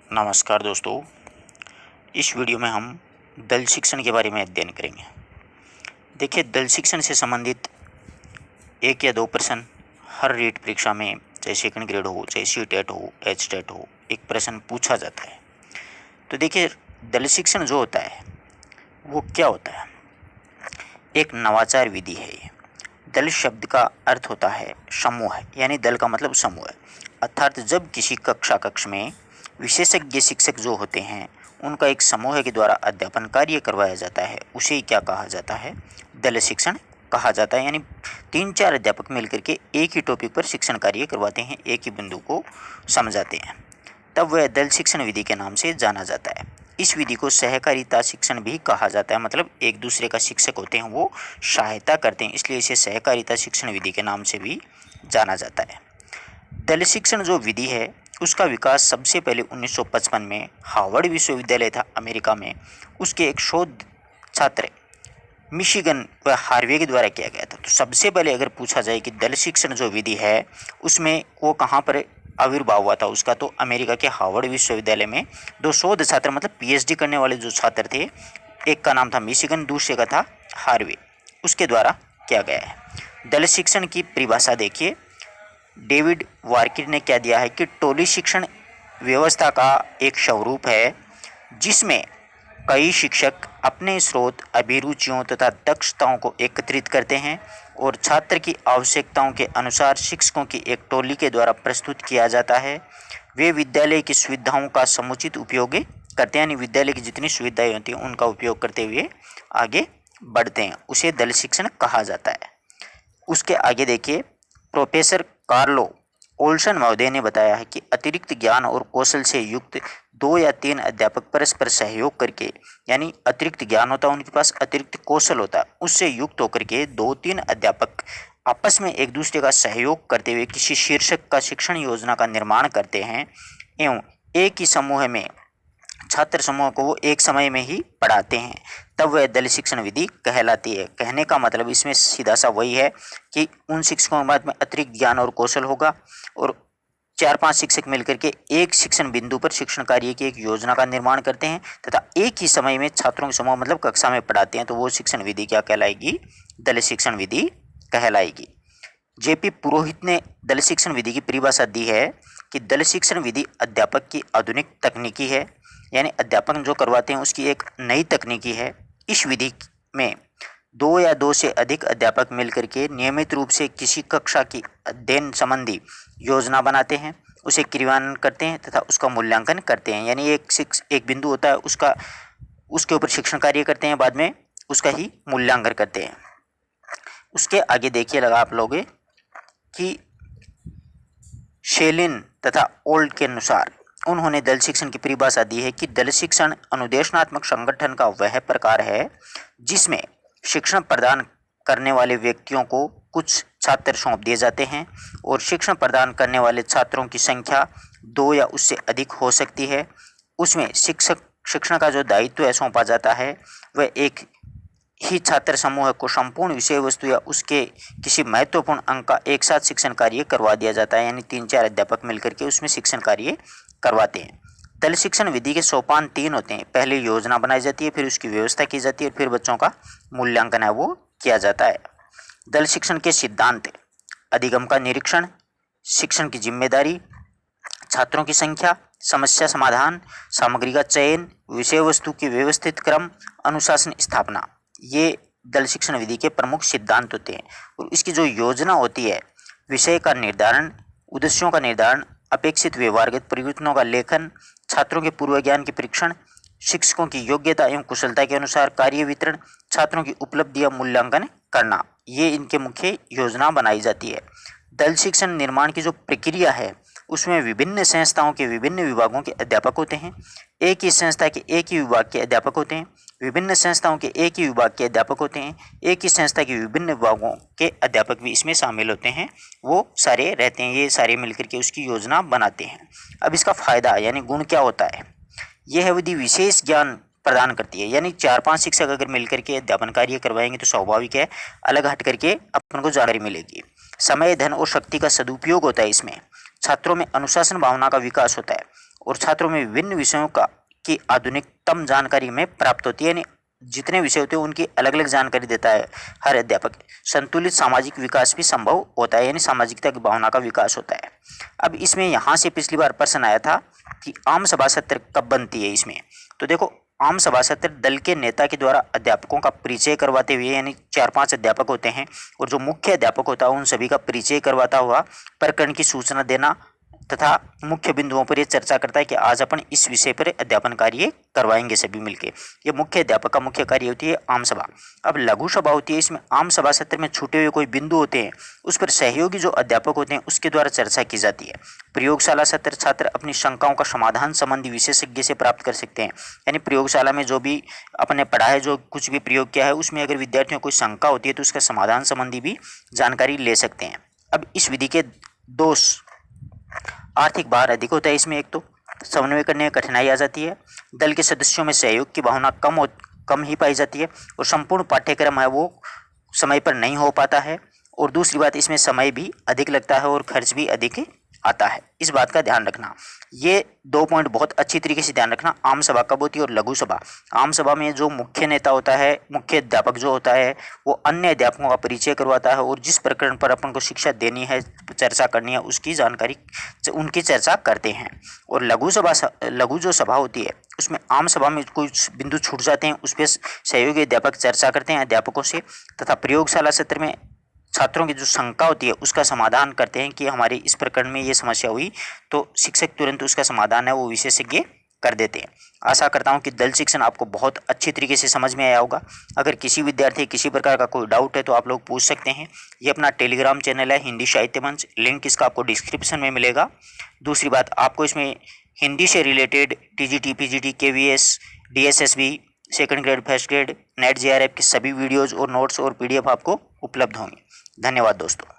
नमस्कार दोस्तों, इस वीडियो में हम दल शिक्षण के बारे में अध्ययन करेंगे। देखिए, दल शिक्षण से संबंधित एक या दो प्रश्न हर रीट परीक्षा में, चाहे सेकंड ग्रेड हो, चाहे सी-टेट हो, एच-टेट हो, एक प्रश्न पूछा जाता है। तो देखिए, दल शिक्षण जो होता है वो क्या होता है? एक नवाचार विधि है ये। दल शब्द का अर्थ होता है समूह, यानी दल का मतलब समूह है। अर्थात जब किसी कक्ष में विशेषज्ञ शिक्षक जो होते हैं उनका एक समूह के द्वारा अध्यापन कार्य करवाया जाता है, उसे ही क्या कहा जाता है? दल शिक्षण कहा जाता है। यानी 3-4 अध्यापक मिलकर के एक ही टॉपिक पर शिक्षण कार्य करवाते हैं, एक ही बिंदु को समझाते हैं, तब वह दल शिक्षण विधि के नाम से जाना जाता है। इस विधि को सहकारिता शिक्षण भी कहा जाता है, मतलब एक दूसरे का शिक्षक होते हैं वो सहायता करते हैं, इसलिए इसे सहकारिता शिक्षण विधि के नाम से भी जाना जाता है। दल शिक्षण जो विधि है उसका विकास सबसे पहले 1955 में हार्वर्ड विश्वविद्यालय था अमेरिका में, उसके एक शोध छात्र मिशिगन व हार्वे के द्वारा किया गया था। तो सबसे पहले अगर पूछा जाए कि दल शिक्षण जो विधि है उसमें वो कहाँ पर आविर्भाव हुआ था उसका, तो अमेरिका के हार्वर्ड विश्वविद्यालय में दो शोध छात्र, मतलब पीएचडी करने वाले जो छात्र थे, एक का नाम था मिशिगन, दूसरे का था हार्वे, उसके द्वारा किया गया है। दल शिक्षण की परिभाषा देखिए, डेविड वार्किर ने क्या दिया है कि टोली शिक्षण व्यवस्था का एक स्वरूप है जिसमें कई शिक्षक अपने स्रोत, अभिरुचियों तथा दक्षताओं को एकत्रित करते हैं और छात्र की आवश्यकताओं के अनुसार शिक्षकों की एक टोली के द्वारा प्रस्तुत किया जाता है। वे विद्यालय की सुविधाओं का समुचित उपयोग करते हैं, यानी विद्यालय की जितनी सुविधाएं होती हैं उनका उपयोग करते हुए आगे बढ़ते हैं, उसे दल शिक्षण कहा जाता है। उसके आगे देखिए, प्रोफेसर कार्लो ओल्सन महोदय ने बताया है कि अतिरिक्त ज्ञान और कौशल से युक्त 2 या 3 अध्यापक परस्पर सहयोग करके, यानी अतिरिक्त ज्ञान होता है उनके पास, अतिरिक्त कौशल होता है, उससे युक्त होकर के 2-3 अध्यापक आपस में एक दूसरे का सहयोग करते हुए किसी शीर्षक का शिक्षण योजना का निर्माण करते हैं एवं एक ही समूह में छात्र समूह को वो एक समय में ही पढ़ाते हैं, तब वह दल शिक्षण विधि कहलाती है। कहने का मतलब इसमें सीधा सा वही है कि उन शिक्षकों के बाद में अतिरिक्त ज्ञान और कौशल होगा और 4-5 शिक्षक मिलकर के एक शिक्षण बिंदु पर शिक्षण कार्य की एक योजना का निर्माण करते हैं तथा एक ही समय में छात्रों के समूह, मतलब कक्षा में पढ़ाते हैं, तो वो शिक्षण विधि क्या कहलाएगी? दल शिक्षण विधि कहलाएगी। जेपी पुरोहित ने दल शिक्षण विधि की परिभाषा दी है कि दल शिक्षण विधि अध्यापक की आधुनिक तकनीकी है, यानी अध्यापक जो करवाते हैं उसकी एक नई तकनीकी है। इस विधि में 2 या 2 से अधिक अध्यापक मिलकर के नियमित रूप से किसी कक्षा की अध्ययन संबंधी योजना बनाते हैं, उसे क्रियान्वयन करते हैं तथा उसका मूल्यांकन करते हैं। यानी एक बिंदु होता है उसका, उसके ऊपर शिक्षण कार्य करते हैं, बाद में उसका ही मूल्यांकन करते हैं। उसके आगे देखिए लगा आप लोग कि शेलिन तथा ओल्ड के अनुसार उन्होंने दल शिक्षण की परिभाषा दी है कि दल शिक्षण अनुदेशनात्मक संगठन का वह प्रकार है जिसमें शिक्षण प्रदान करने वाले व्यक्तियों को कुछ छात्र सौंप दिए जाते हैं और शिक्षण प्रदान करने वाले छात्रों की संख्या 2 या उससे अधिक हो सकती है। उसमें शिक्षण का जो दायित्व है सौंपा जाता है वह एक ही छात्र समूह को संपूर्ण विषय वस्तु या उसके किसी महत्वपूर्ण अंक का एक साथ शिक्षण कार्य करवा दिया जाता है, यानी 3-4 अध्यापक मिलकर के उसमें शिक्षण कार्य करवाते हैं। दल शिक्षण विधि के सोपान 3 होते हैं। पहले योजना बनाई जाती है, फिर उसकी व्यवस्था की जाती है और फिर बच्चों का मूल्यांकन है वो किया जाता है। दल शिक्षण के सिद्धांत: अधिगम का निरीक्षण, शिक्षण की जिम्मेदारी, छात्रों की संख्या, समस्या समाधान, सामग्री का चयन, विषय वस्तु की व्यवस्थित क्रम, अनुशासन स्थापना, ये दल शिक्षण विधि के प्रमुख सिद्धांत होते हैं। और इसकी जो योजना होती है, विषय का निर्धारण, उद्देश्यों का निर्धारण, अपेक्षित व्यवहारगत परिवर्तनों का लेखन, छात्रों के पूर्व ज्ञान के परीक्षण, शिक्षकों की योग्यता एवं कुशलता के अनुसार कार्य वितरण, छात्रों की उपलब्धि या मूल्यांकन करना, ये इनके मुख्य योजना बनाई जाती है। दल शिक्षण निर्माण की जो प्रक्रिया है उसमें विभिन्न संस्थाओं के विभिन्न विभागों के अध्यापक होते हैं, एक ही संस्था के एक ही विभाग के अध्यापक होते हैं, विभिन्न संस्थाओं के एक ही विभाग के अध्यापक होते हैं, एक ही संस्था के विभिन्न विभागों के अध्यापक भी इसमें शामिल होते हैं, वो सारे रहते हैं, ये सारे मिलकर के उसकी योजना बनाते हैं। अब इसका फायदा यानी गुण क्या होता है? यह विधि विशेष ज्ञान प्रदान करती है, यानी 4-5 शिक्षक अगर मिलकर के अध्यापन कार्य करवाएंगे तो स्वाभाविक है अलग हट करके अपन को जानकारी मिलेगी। समय, धन और शक्ति का सदुपयोग होता है इसमें। छात्रों में अनुशासन भावना का विकास होता है। और छात्रों में विभिन्न विषयों का की आधुनिकतम जानकारी में प्राप्त होती है। यानी जितने विषय होते हैं उनकी अलग अलग जानकारी देता है हर अध्यापक। संतुलित सामाजिक विकास भी संभव होता है, यानी सामाजिकता की भावना का विकास होता है। अब इसमें यहाँ से पिछली बार प्रश्न आया था कि आम सभा सत्र कब बनती है इसमें। तो देखो, आम सभा सत्र दल के नेता के द्वारा अध्यापकों का परिचय करवाते हुए, यानी 4-5 अध्यापक होते हैं और जो मुख्य अध्यापक होता है उन सभी का परिचय करवाता हुआ प्रकरण की सूचना देना तथा मुख्य बिंदुओं पर यह चर्चा करता है कि आज अपन इस विषय पर अध्यापन कार्य करवाएंगे सभी मिलके। ये मुख्य अध्यापक का मुख्य कार्य होती है आम सभा। अब लघु सभा होती है, इसमें आम सभा सत्र में छूटे हुए कोई बिंदु होते हैं उस पर सहयोगी जो अध्यापक होते हैं उसके द्वारा चर्चा की जाती है। प्रयोगशाला सत्र छात्र अपनी शंकाओं का समाधान संबंधी विशेषज्ञ से प्राप्त कर सकते हैं। यानी प्रयोगशाला में जो भी अपने पढ़ा है, जो कुछ भी प्रयोग किया है, उसमें अगर विद्यार्थियों को कोई शंका होती है तो उसका समाधान संबंधी भी जानकारी ले सकते हैं। अब इस विधि के दोष, आर्थिक भार अधिक होता है इसमें, एक तो समन्वय करने में कठिनाई आ जाती है, दल के सदस्यों में सहयोग की भावना कम ही पाई जाती है और संपूर्ण पाठ्यक्रम है वो समय पर नहीं हो पाता है, और दूसरी बात इसमें समय भी अधिक लगता है और खर्च भी अधिक आता है। इस बात का ध्यान रखना। ये 2 पॉइंट बहुत अच्छी तरीके से ध्यान रखना। आम सभा कब होती है और लघु सभा। आम सभा में जो मुख्य नेता होता है, मुख्य अध्यापक जो होता है, वो अन्य अध्यापकों का परिचय करवाता है और जिस प्रकरण पर अपन को शिक्षा देनी है, चर्चा करनी है, उसकी जानकारी उनकी चर्चा करते हैं। और लघु जो सभा होती है उसमें आम सभा में कुछ बिंदु छूट जाते हैं, उस पर सहयोगी अध्यापक चर्चा करते हैं अध्यापकों से, तथा प्रयोगशाला सत्र में छात्रों की जो शंका होती है उसका समाधान करते हैं कि हमारे इस प्रकरण में ये समस्या हुई, तो शिक्षक तुरंत उसका समाधान है वो विशेषज्ञ कर देते हैं। आशा करता हूं कि दल शिक्षण आपको बहुत अच्छी तरीके से समझ में आया होगा। अगर किसी विद्यार्थी किसी प्रकार का कोई डाउट है तो आप लोग पूछ सकते हैं। ये अपना टेलीग्राम चैनल है हिंदी साहित्य मंच, लिंक इसका आपको डिस्क्रिप्शन में मिलेगा। दूसरी बात, आपको इसमें हिंदी से related TGT, PGT, KVS, DSSB, second grade, first grade, net JRF की सभी वीडियोज़ और नोट्स और PDF आपको उपलब्ध होंगे। धन्यवाद दोस्तों।